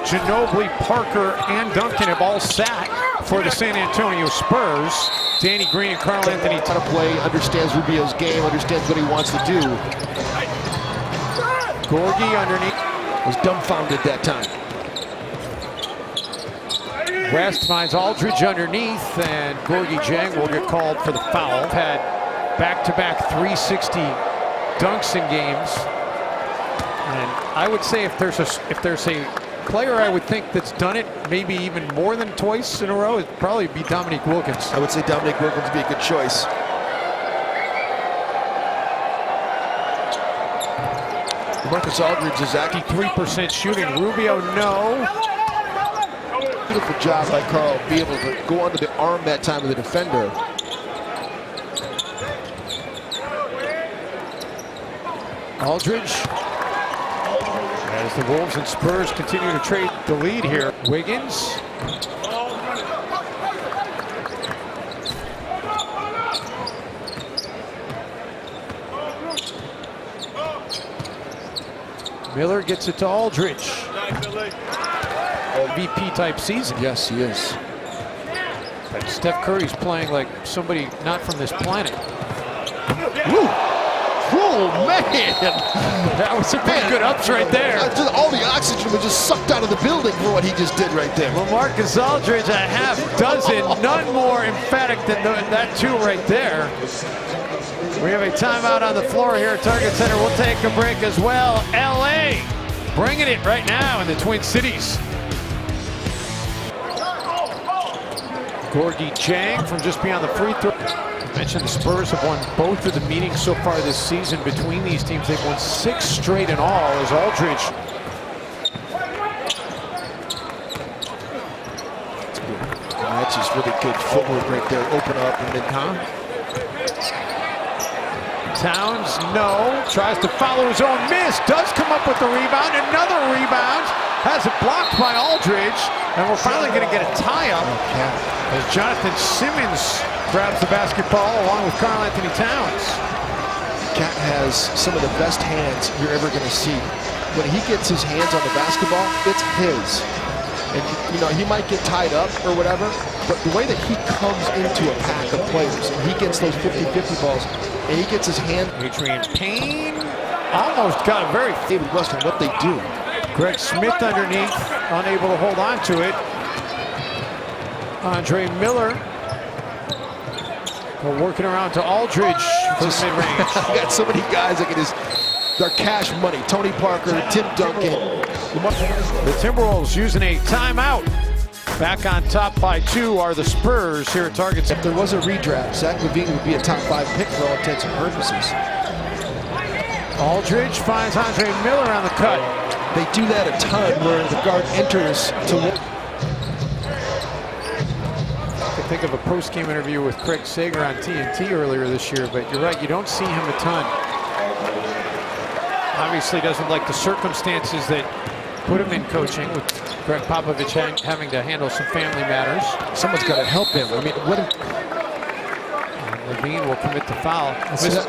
Ginobili, Parker, and Duncan have all sat for the San Antonio Spurs. Danny Green and Karl Anthony how to play, understands Rubio's game, understands what he wants to do. Gorgie underneath. Was dumbfounded that time. West finds Aldridge underneath, and Gorgie Jang will get called for the foul. Had back-to-back 360 dunks in games, and I would say if there's a player I would think that's done it maybe even more than twice in a row, it'd probably be Dominique Wilkins. I would say Dominique Wilkins would be a good choice. LaMarcus Aldridge is acting 3% shooting. Rubio, no. Beautiful job by Karl, be able to go onto the arm that time of the defender. Aldridge. As the Wolves and Spurs continue to trade the lead here. Wiggins. Miller gets it to Aldridge. MVP type season. Yes, he is. But Steph Curry's playing like somebody not from this planet. Woo! Oh man! That was some pretty good ups right there. All the oxygen was just sucked out of the building for what he just did right there. LaMarcus Aldridge, a half dozen, none more emphatic than that two right there. We have a timeout on the floor here at Target Center. We'll take a break as well. LA bringing it right now in the Twin Cities. Gorgie Jang from just beyond the free throw. I mentioned the Spurs have won both of the meetings so far this season between these teams. They've won 6 straight in all as Aldridge. That's just really good footwork right there. Open up and then, Towns, no. Tries to follow his own miss. Does come up with the rebound. Another rebound. Has it blocked by Aldridge. And we're finally going to get a tie-up as Jonathan Simmons grabs the basketball along with Karl Anthony Towns. Cat has some of the best hands you're ever going to see. When he gets his hands on the basketball, it's his. And, you know, he might get tied up or whatever, but the way that he comes into a pack of players and he gets those 50-50 balls and he gets his hand. Adrian Payne almost got a very David Western, what they do. Greg Smith underneath, unable to hold on to it. Andre Miller working around to Aldridge for mid-range. Got so many guys that can just, they're cash money. Tony Parker, Tim Duncan. The Timberwolves using a timeout. Back on top by 2 are the Spurs here at Target. If there was a redraft, Zach LaVine would be a top 5 pick for all intents and purposes. Aldridge finds Andre Miller on the cut. They do that a ton where the guard enters to. I could think of a post-game interview with Craig Sager on TNT earlier this year, but you're right, you don't see him a ton. Obviously doesn't like the circumstances that put him in coaching, with Greg Popovich having to handle some family matters. Someone's got to help him. I mean, what? LaVine will commit the foul.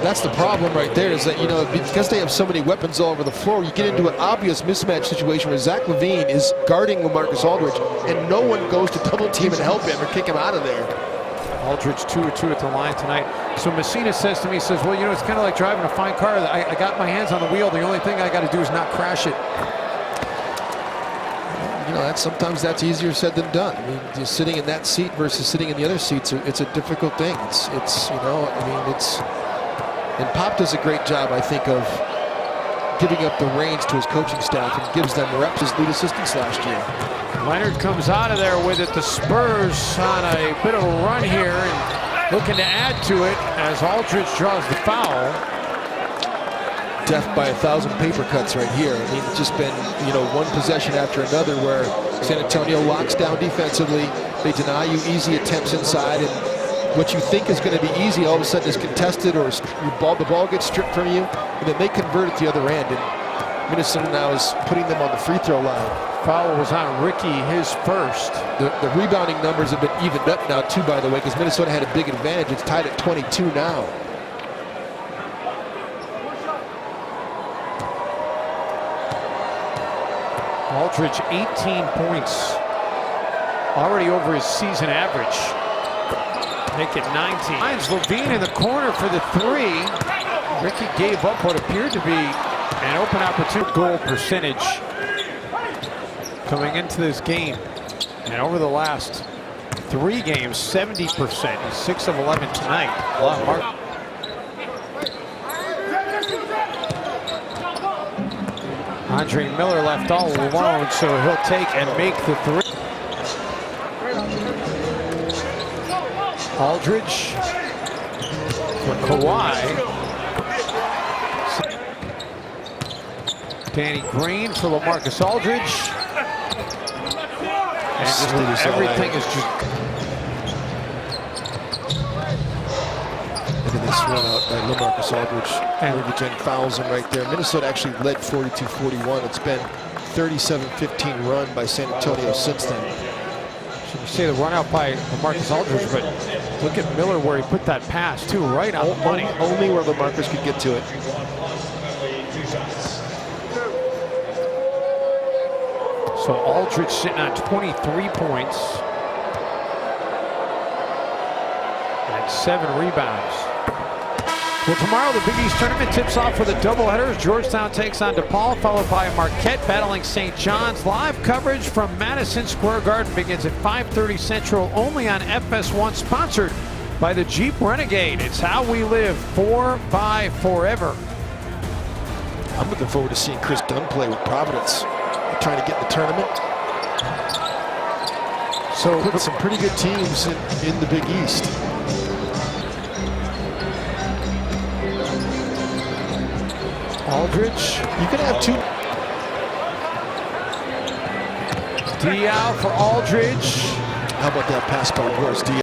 That's the problem right there, is that, you know, because they have so many weapons all over the floor, you get into an obvious mismatch situation where Zach LaVine is guarding LaMarcus Aldridge and no one goes to double team and help him or kick him out of there. Aldridge 2-2 at the line tonight. So Messina says to me, says, well, you know, it's kind of like driving a fine car. I got my hands on the wheel. The only thing I got to do is not crash it. You know, sometimes that's easier said than done. I mean, just sitting in that seat versus sitting in the other seats, it's a difficult thing. It's you know, I mean, and Pop does a great job, I think, of giving up the reins to his coaching staff and gives them reps as lead assistants last year. Leonard comes out of there with it. The Spurs on a bit of a run here and looking to add to it as Aldridge draws the foul. Death by 1,000 paper cuts right here. I mean, it's just been, you know, one possession after another where San Antonio locks down defensively. They deny you easy attempts inside, and what you think is going to be easy all of a sudden is contested, or the ball gets stripped from you, and then they convert it the other end. And Minnesota now is putting them on the free throw line. Foul was on Ricky, his first. The rebounding numbers have been evened up now too, by the way, because Minnesota had a big advantage. It's tied at 22 now. Aldridge, 18 points. Already over his season average. Make it 19. Finds Levine in the corner for the three. Ricky gave up what appeared to be an open opportunity. Goal percentage coming into this game. And over the last 3 games, 70%. He's 6 of 11 tonight. LaMarcus. Andre Miller left all alone, so he'll take and make the three. Aldridge for Kawhi. Danny Green for LaMarcus Aldridge. And just everything is just... Look at this run out by LaMarcus Aldridge. And fouls him right there. Minnesota actually led 42-41. It's been 37-15 run by San Antonio since then. Should we say the run out by LaMarcus Aldridge, but look at Miller where he put that pass too, right on the money. Only where LaMarcus could get to it. So Aldridge sitting on 23 points and 7 rebounds. Well, tomorrow the Big East tournament tips off with a doubleheader. Georgetown takes on DePaul, followed by Marquette battling St. John's. Live coverage from Madison Square Garden begins at 5:30 Central, only on FS1, sponsored by the Jeep Renegade. It's how we live, 4x forever. I'm looking forward to seeing Chris Dunn play with Providence. They're trying to get in the tournament. So put some pretty good teams in the Big East. Aldridge, you can have 2. Diaw for Aldridge. How about that pass by Morris Diaw?